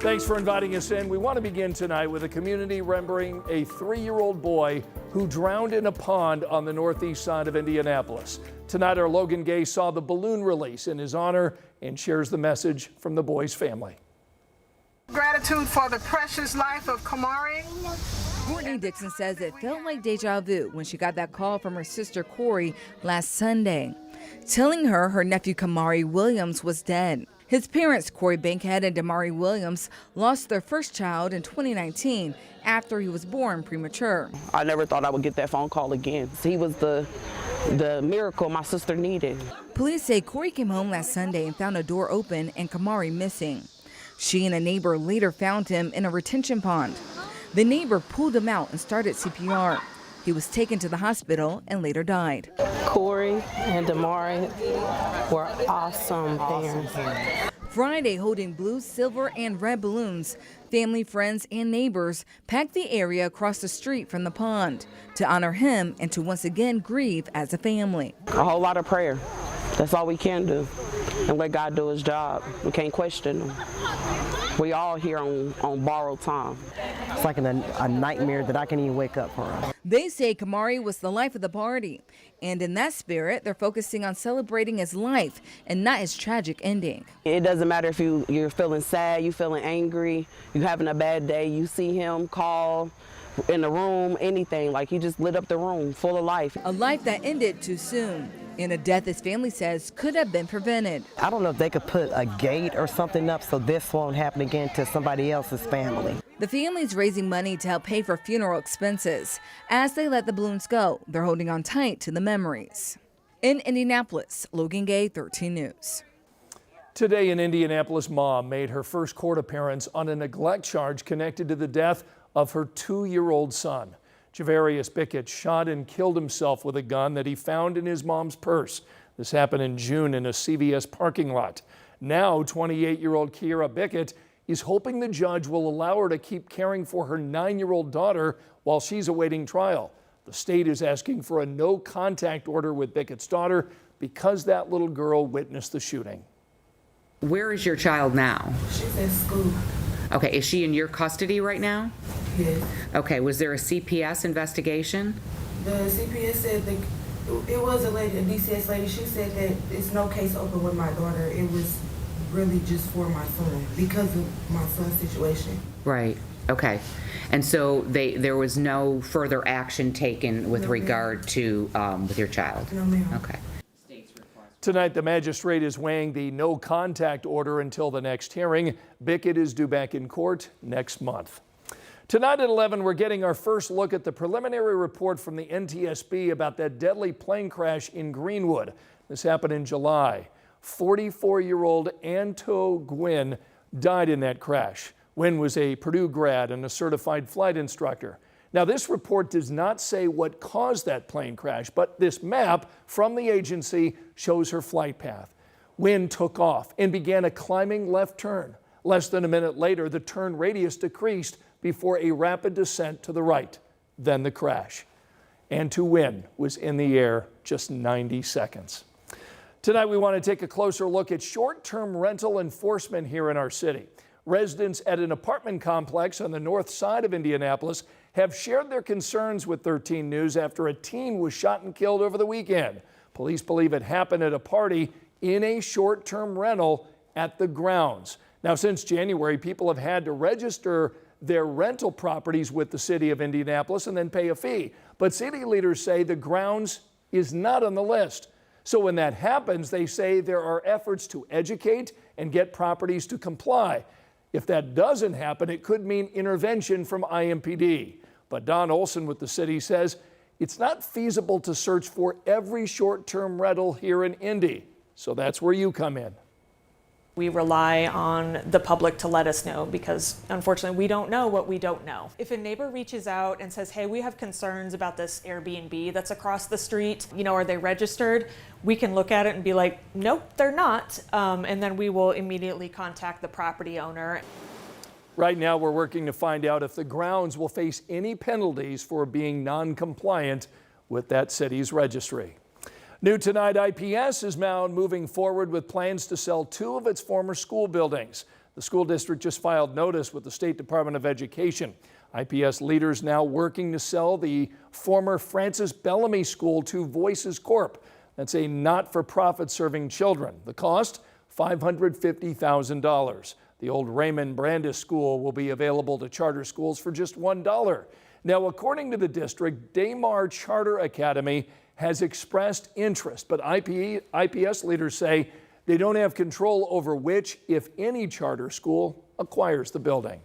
Thanks for inviting us in. We want to begin tonight with a community remembering a 3-year-old boy who drowned in a pond on the northeast side of Indianapolis. Tonight, our Logan Gay saw the balloon release in his honor and shares the message from the boy's family. Gratitude for the precious life of Kamari. Courtney Dixon says it felt like deja vu when she got that call from her sister Corey last Sunday, telling her her nephew Kamari Williams was dead. His parents, Corey Bankhead and Damari Williams, lost their first child in 2019 after he was born premature. I never thought I would get that phone call again. He was the miracle my sister needed. Police say Corey came home last Sunday and found a door open and Kamari missing. She and a neighbor later found him in a retention pond. The neighbor pulled him out and started CPR. He was taken to the hospital and later died. Corey and Damari were awesome parents. Friday, holding blue, silver, and red balloons, family, friends, and neighbors packed the area across the street from the pond to honor him and to once again grieve as a family. A whole lot of prayer. That's all we can do. And let God do his job. We can't question him. We all here on borrowed time. It's like a nightmare that I can't even wake up from. They say Kamari was the life of the party. And in that spirit, they're focusing on celebrating his life and not his tragic ending. It doesn't matter if you're feeling sad, you're feeling angry, you're having a bad day, you see him, call, in the room, anything. Like he just lit up the room full of life. A life that ended too soon. In a death his family says could have been prevented. I don't know if they could put a gate or something up so this won't happen again to somebody else's family. The family's raising money to help pay for funeral expenses. As they let the balloons go, they're holding on tight to the memories. In Indianapolis, Logan Gay, 13 News. Today, an Indianapolis mom made her first court appearance on a neglect charge connected to the death of her 2-year-old son. Javarius Bickett shot and killed himself with a gun that he found in his mom's purse. This happened in June in a CVS parking lot. Now, 28-year-old Kiera Bickett is hoping the judge will allow her to keep caring for her 9-year-old daughter while she's awaiting trial. The state is asking for a no-contact order with Bickett's daughter because that little girl witnessed the shooting. Where is your child now? She's at school. Okay, is she in your custody right now? Yes. Okay, was there a CPS investigation? The CPS said that it was a lady, a DCS lady. She said that it's no case open with my daughter. It was really just for my son because of my son's situation. Right. Okay. And so there was no further action taken with regard to with your child? No, ma'am. Okay. Tonight, the magistrate is weighing the no-contact order until the next hearing. Bickett is due back in court next month. Tonight at 11, we're getting our first look at the preliminary report from the NTSB about that deadly plane crash in Greenwood. This happened in July. 44-year-old Anto Gwynn died in that crash. Gwynn was a Purdue grad and a certified flight instructor. Now, this report does not say what caused that plane crash, but this map from the agency shows her flight path. Gwynn took off and began a climbing left turn. Less than a minute later, the turn radius decreased before a rapid descent to the right, then the crash. Anto Gwynn was in the air just 90 seconds. Tonight, we want to take a closer look at short-term rental enforcement here in our city. Residents at an apartment complex on the north side of Indianapolis have shared their concerns with 13 News after a teen was shot and killed over the weekend. Police believe it happened at a party in a short-term rental at the grounds. Now, since January, people have had to register their rental properties with the city of Indianapolis and then pay a fee. But city leaders say the grounds is not on the list. So when that happens, they say there are efforts to educate and get properties to comply. If that doesn't happen, it could mean intervention from IMPD. But Don Olson with the city says it's not feasible to search for every short-term rental here in Indy. So that's where you come in. We rely on the public to let us know because unfortunately we don't know what we don't know. If a neighbor reaches out and says, hey, we have concerns about this Airbnb that's across the street, are they registered? We can look at it and be like, nope, they're not. And then we will immediately contact the property owner. Right now, we're working to find out if the grounds will face any penalties for being non-compliant with that city's registry. New tonight, IPS is now moving forward with plans to sell 2 of its former school buildings. The school district just filed notice with the State Department of Education. IPS leaders now working to sell the former Francis Bellamy School to Voices Corp. That's a not-for-profit serving children. The cost, $550,000. The old Raymond Brandis School will be available to charter schools for just $1. Now, according to the district, Daymar Charter Academy has expressed interest, but IPS leaders say they don't have control over which, if any, charter school acquires the building.